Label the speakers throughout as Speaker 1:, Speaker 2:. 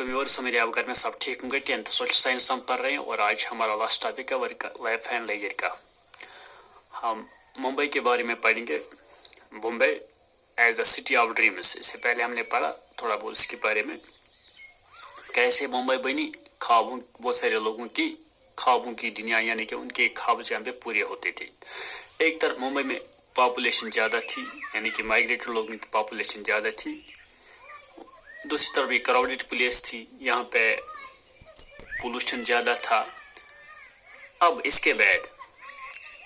Speaker 1: Viewers, मेरे आप घर में सब ठीक होंगे। 10th सोशल साइंस हम पढ़ रहे हैं और आज हमारा लास्ट टॉपिक है वर्क लाइफ एंड लेजर का। हम मुंबई के बारे में पढ़ेंगे। Mumbai as a city of dreams. इससे पहले हमने पढ़ा थोड़ा बहुत इसके बारे में, कैसे मुंबई बनी। ख्वाबों, बहुत सारे लोगों की ख्वाबों की दुनिया, यानी कि उनके ख्वाब यहाँ पे पूरे होते थे। एक तरफ मुंबई में पॉपुलेशन ज़्यादा थी, यानी कि माइग्रेटेड लोगों की पॉपुलेशन ज़्यादा थी। दूसरी तरफ एक क्राउडेड प्लेस थी, यहाँ पे पोल्यूशन ज़्यादा था। अब इसके बाद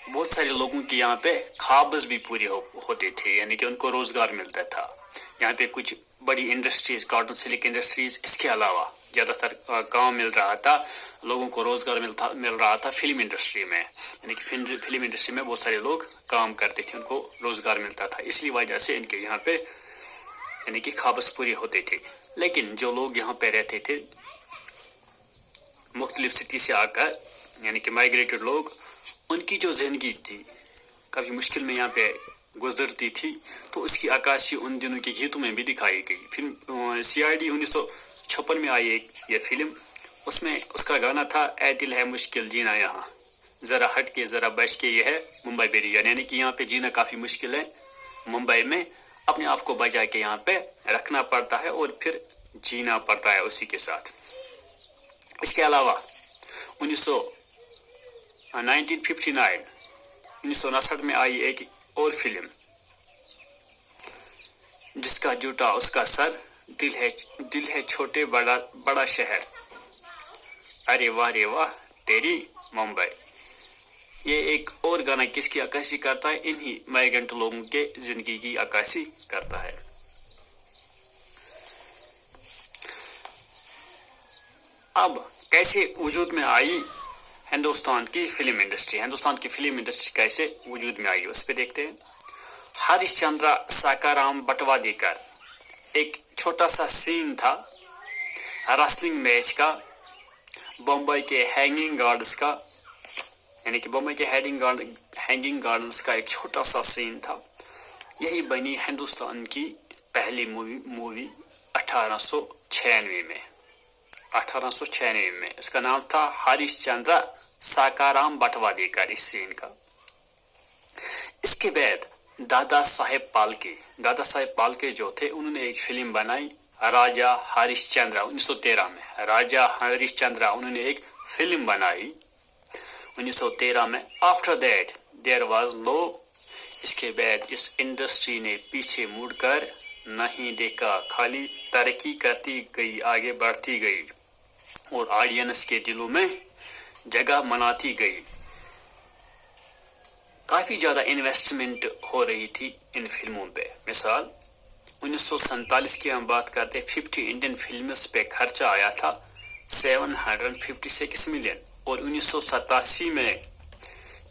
Speaker 1: बहुत सारे लोगों के यहाँ पे ख्वाब्स भी पूरे होते थे, यानी कि उनको रोज़गार मिलता था। यहाँ पे कुछ बड़ी इंडस्ट्रीज, कॉटन सिल्क इंडस्ट्रीज, इसके अलावा ज़्यादातर काम मिल रहा था, लोगों को रोज़गार मिल रहा था फिल्म इंडस्ट्री में। यानी कि फिल्म इंडस्ट्री में बहुत सारे लोग काम करते थे, उनको रोज़गार मिलता था। इसलिए वजह से इनके यहाँ पे यानी कि ख्वाब्स पूरे होते थे। लेकिन जो लोग यहाँ पे रहते थे मुख्तलिफ सिटी से आकर, यानी कि माइग्रेटेड लोग, उनकी जो जिंदगी थी काफ़ी मुश्किल में यहाँ पे गुजरती थी। तो उसकी अक्कासी उन दिनों के गीतों में भी दिखाई गई। फिल्म CID 1956 में आई एक ये फिल्म, उसमें उसका गाना था ऐ दिल है मुश्किल जीना यहाँ, ज़रा हट के ज़रा बच के, ये है मुंबई बेरिया। यानी कि यहाँ पे जीना काफ़ी मुश्किल है। मुंबई में अपने आप को बचा के यहाँ पे रखना पड़ता है और फिर जीना पड़ता है उसी के साथ। इसके अलावा 1959 में आई एक और फिल्म जिसका जूता उसका सर, दिल है छोटे बड़ा शहर, अरे वाह तेरी मुंबई। ये एक और गाना किसकी अक्कासी करता है? इन्हीं माइग्रेंट लोगों के जिंदगी की अक्कासी करता है। अब कैसे वजूद में आई हिंदुस्तान की फिल्म इंडस्ट्री? हिंदुस्तान की फिल्म इंडस्ट्री कैसे वजूद में आई, उस पर देखते हैं। हरिश्चंद्र साकाराम बटवादीकर, एक छोटा सा सीन था रेसलिंग मैच का, बम्बई के हैंगिंग गार्डन्स का, यानी कि बम्बई के हैंगिंग गार्डन्स का एक छोटा सा सीन था। यही बनी हिंदुस्तान की पहली मूवी 1896 में। इसका नाम था हरिश्चंद्र साकाराम बटवादीकर, इस सीन का। इसके बाद दादा साहेब पाल्के जो थे, उन्होंने एक फिल्म बनाई राजा हरिश्चंद्र 1913 में। राजा हरिश्चंद्र उन्होंने एक फिल्म बनाई 1913 में। After that there was no. इसके बाद इस इंडस्ट्री ने पीछे मुड़कर नहीं देखा, खाली तरक्की करती गई, आगे बढ़ती गई और ऑडियंस के दिलों में जगह बनाती गई। काफ़ी ज़्यादा इन्वेस्टमेंट हो रही थी इन फिल्मों पे। मिसाल 1947 की हम बात करते, 50 इंडियन फिल्म्स पे खर्चा आया था 756 मिलियन, और 1987 में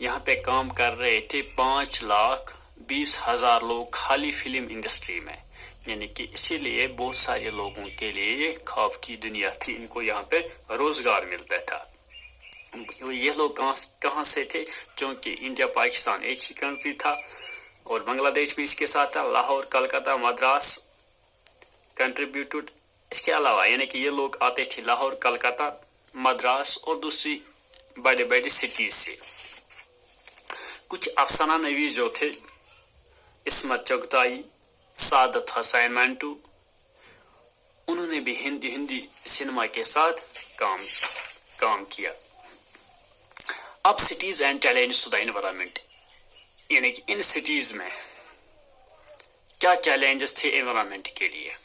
Speaker 1: यहाँ पे काम कर रहे थे 5,20,000 लोग खाली फिल्म इंडस्ट्री में। यानी कि इसीलिए बहुत सारे लोगों के लिए ख्वाब की दुनिया थी, इनको यहाँ पे रोजगार मिलता था। ये लोग कहाँ से थे? क्योंकि इंडिया पाकिस्तान एक ही कंट्री था और बांग्लादेश भी इसके साथ था। लाहौर, कलकत्ता, मद्रास कंट्रीब्यूटेड। इसके अलावा यानी कि ये लोग आते थे लाहौर, कलकत्ता, मद्रास और दूसरी बड़े बड़े सिटीज से। कुछ अफसाना नवीस जो थे, इस्मत चुगताई, सादत हसैन मंटू, उन्होंने भी हिंदी सिनेमा के साथ काम किया। अब cities and challenge to the environment, यानी कि इन सिटीज में क्या चैलेंजेस थे एनवायरनमेंट के लिए।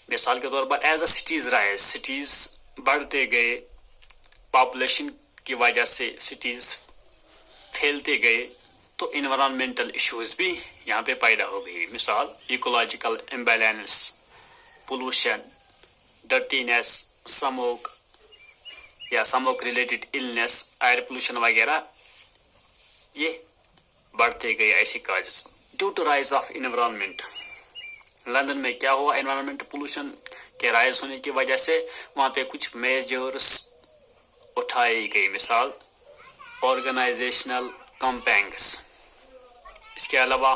Speaker 1: मिसाल के तौर पर as a cities rise, cities बढ़ते गए, पॉपुलेशन की वजह से सिटीज फैलते गए, तो एनवायरमेंटल इश्यूज भी यहाँ पे पैदा हो गई। मिसाल ecological imbalance, pollution, dirtiness, smoke या smoke related illness, air pollution वगैरह, ये बढ़ते गए ऐसी causes. Due to rise of environment, London में क्या हुआ? एनवायरनमेंट पोल्यूशन के राइज होने की वजह से वहाँ पे कुछ मेजर्स उठाई गई। मिसाल ऑर्गेनाइजेशनल कैंपेन्स, इसके अलावा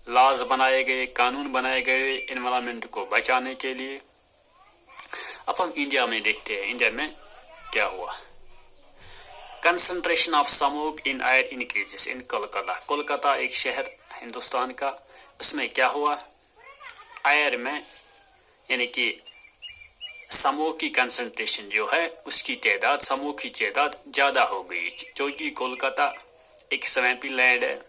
Speaker 1: लॉज बनाए गए, कानून बनाए गए एनवायरनमेंट को बचाने के लिए। اب ہم انڈیا میں دیکھتے ہیں انڈیا میں کیا ہوا. Concentration of smoke in air increases in Kolkata ایک شہر ہندوستان کا, اس میں کیا ہوا, ایئر میں یعنی کہ سموک کی کنسنٹریشن جو ہے اس کی تعداد, سموک کی تعداد زیادہ ہو گئی, کیونکہ کولکتہ ایک سویمپی لینڈ ہے.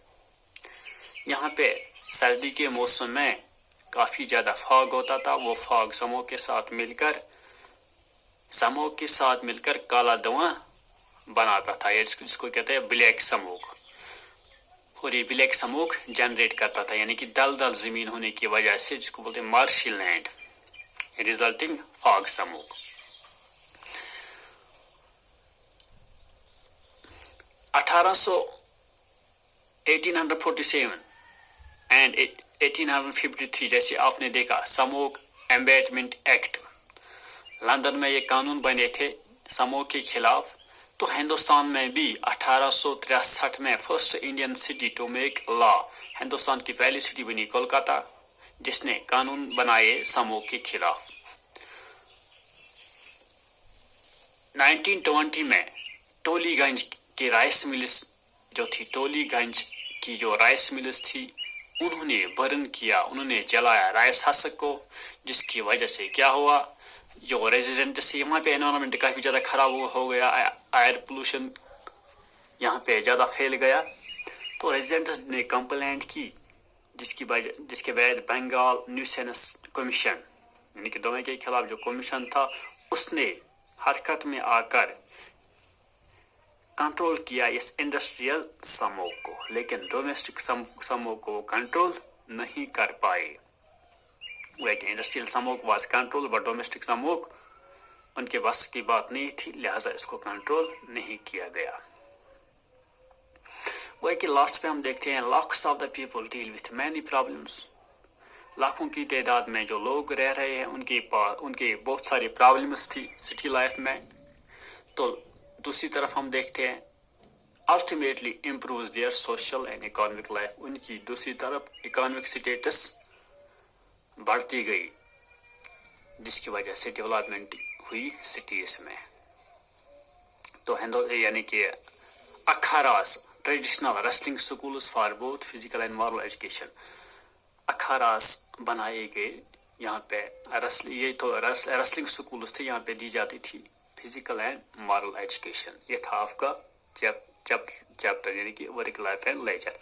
Speaker 1: یہاں پہ سردی کے موسم میں کافی زیادہ فاگ ہوتا تھا, وہ فاگ سموک کے ساتھ مل کر کالا دھواں بناتا تھا, جس کو کہتے ہیں بلیک سموک, اور یہ بلیک سموک جنریٹ کرتا تھا یعنی کہ دلدل زمین ہونے کی وجہ سے, جس کو بولتے ہیں marshy land, resulting fog smoke. 1847 and 1853 جیسے آپ نے دیکھا سموک امبیٹمنٹ ایکٹ, لندن میں یہ قانون بنے تھے سموک کے خلاف. تو ہندوستان میں بھی 1863 میں first Indian city to make law, Hindustan کی پہلی سٹی بنی کولکتہ جس نے قانون بنائے سموک کے خلاف. 1920 میں ٹولی گنج کی رائس ملز جو تھی, ٹولی گنج کی جو رائس ملز تھی انہوں نے برن کیا, انہوں نے جلایا رائس ہسک کو, جس کی وجہ سے کیا ہوا, جو ریزیڈنٹس یہاں پہ انوائرمنٹ کافی زیادہ خراب ہو گیا, ایئر پولوشن یہاں پہ زیادہ پھیل گیا. تو ریزیڈنٹس نے کمپلینٹ کی, جس کے بعد بنگال نیوسینس کمیشن یعنی کہ دونوں کے خلاف جو کمیشن تھا اس نے حرکت میں آ کر کنٹرول کیا اس انڈسٹریل سموک کو, لیکن ڈومیسٹک سموک کو کنٹرول نہیں کر پائے. Industrial smoke was control but domestic smoke ان کے بس کی بات نہیں تھی, لہذا اس کو کنٹرول نہیں کیا گیا. وہ کہ لاسٹ پہ ہم دیکھتے ہیں lakhs of the people deal with many problems, لاکھوں کی تعداد میں جو لوگ رہ رہے ہیں ان کے بہت ساری پرابلمس تھی سٹی لائف میں. تو دوسری طرف ہم دیکھتے ہیں ultimately improves their social and economic life, ان کی دوسری طرف اکانومک سٹیٹس بڑھتی گئی جس کی وجہ سے ڈیولپمنٹ ہوئی سٹیز میں. تو یعنی کہ akharas traditional wrestling schools for both physical and moral education, akharas بنائے گئے یہاں پہ. یہ تو ریسلنگ سکولز تھے, یہاں پہ دی جاتی تھی فزیکل اینڈ مارل ایجوکیشن. یہ تھا آپ کا چیپٹر یعنی کہ ورک لائف اینڈ لیجر.